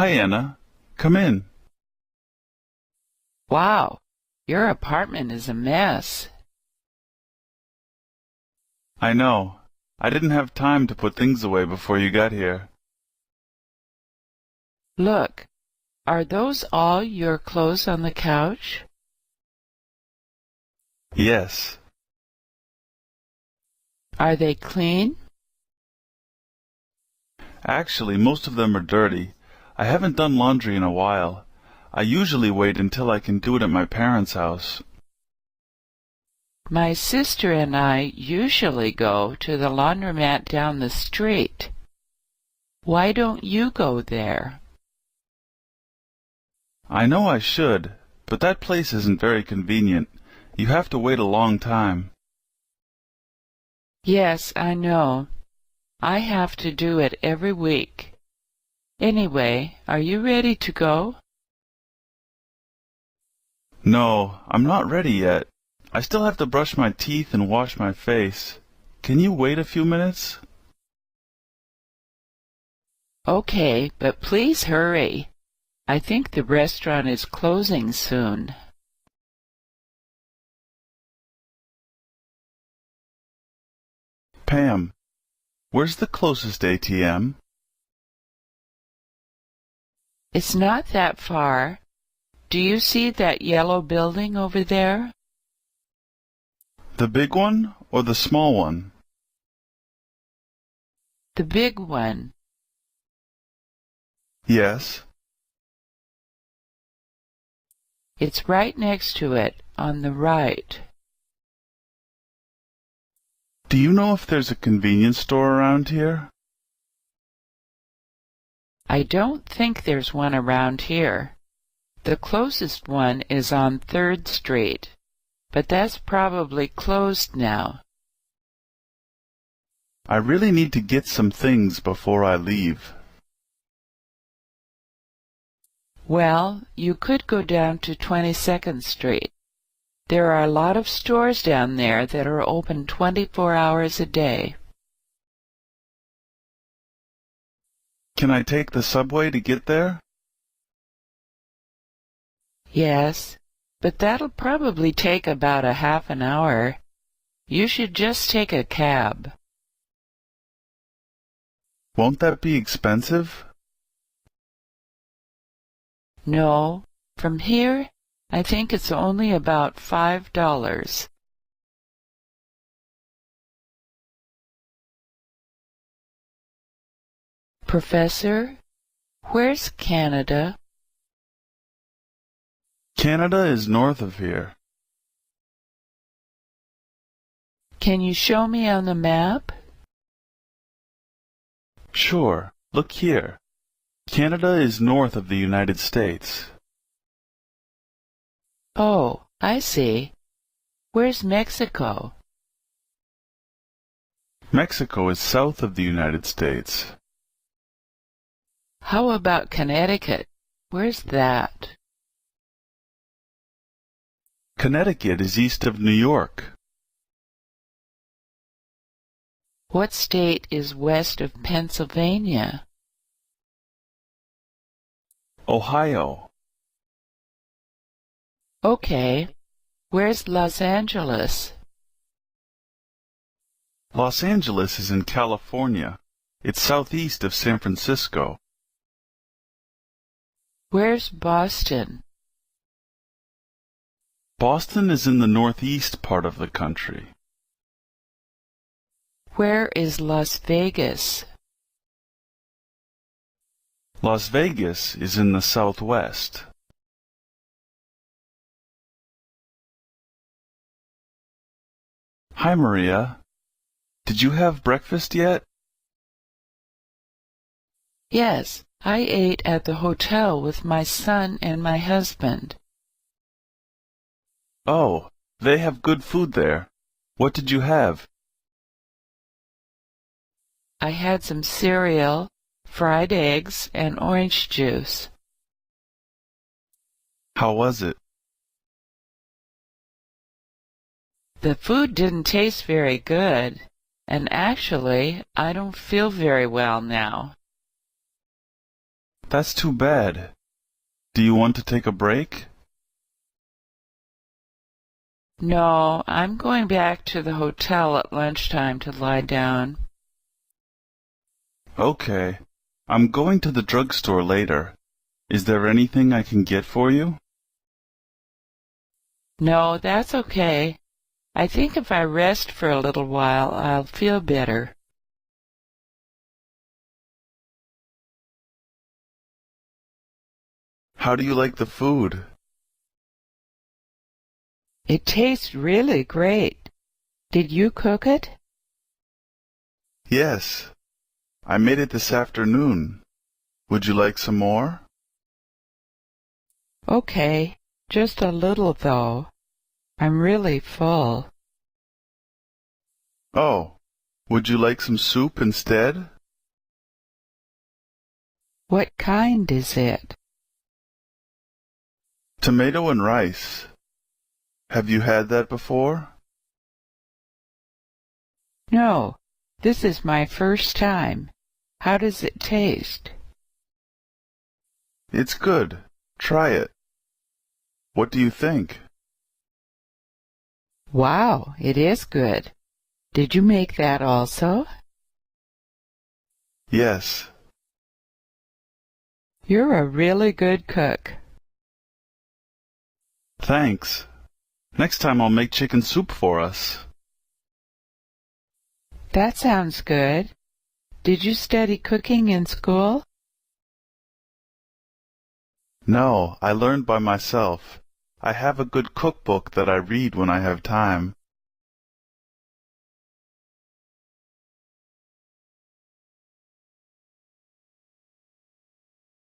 Hi, Anna. Come in. Wow, your apartment is a mess. I know. I didn't have time to put things away before you got here. Look, are those all your clothes on the couch? Yes. Are they clean? Actually, most of them are dirty. I haven't done laundry in a while. I usually wait until I can do it at my parents' house. My sister and I usually go to the laundromat down the street. Why don't you go there? I know I should, but that place isn't very convenient. You have to wait a long time. Yes, I know. I have to do it every week. Anyway, are you ready to go? No, I'm not ready yet. I still have to brush my teeth and wash my face. Can you wait a few minutes? Okay, but please hurry. I think the restaurant is closing soon. Pam, where's the closest ATM? It's not that far. Do you see that yellow building over there? The big one or the small one? The big one. Yes. It's right next to it, on the right. Do you know if there's a convenience store around here? I don't think there's one around here. The closest one is on 3rd Street, but that's probably closed now. I really need to get some things before I leave. Well, you could go down to 22nd Street. There are a lot of stores down there that are open 24 hours a day. Can I take the subway to get there? Yes, but that'll probably take about a half an hour. You should just take a cab. Won't that be expensive? No, from here, I think it's only about $5. Professor, where's Canada? Canada is north of here. Can you show me on the map? Sure, look here. Canada is north of the United States. Oh, I see. Where's Mexico? Mexico is south of the United States. How about Connecticut? Where's that? Connecticut is east of New York. What state is west of Pennsylvania? Ohio. Okay. Where's Los Angeles? Los Angeles is in California. It's southeast of San Francisco. Where's Boston? Boston is in the northeast part of the country. Where is Las Vegas? Las Vegas is in the southwest. Hi, Maria. Did you have breakfast yet? Yes, I ate at the hotel with my son and my husband. Oh, they have good food there. What did you have? I had some cereal, fried eggs, and orange juice. How was it? The food didn't taste very good, and actually, I don't feel very well now. That's too bad. Do you want to take a break? No, I'm going back to the hotel at lunchtime to lie down. Okay. I'm going to the drugstore later. Is there anything I can get for you? No, that's okay. I think if I rest for a little while, I'll feel better. How do you like the food? It tastes really great. Did you cook it? Yes. I made it this afternoon. Would you like some more? Okay, just a little though. I'm really full. Oh, would you like some soup instead? What kind is it? Tomato and rice. Have you had that before? No, this is my first time. How does it taste? It's good. Try it. What do you think? Wow, it is good. Did you make that also? Yes. You're a really good cook. Thanks. Next time I'll make chicken soup for us. That sounds good. Did you study cooking in school? No, I learned by myself. I have a good cookbook that I read when I have time.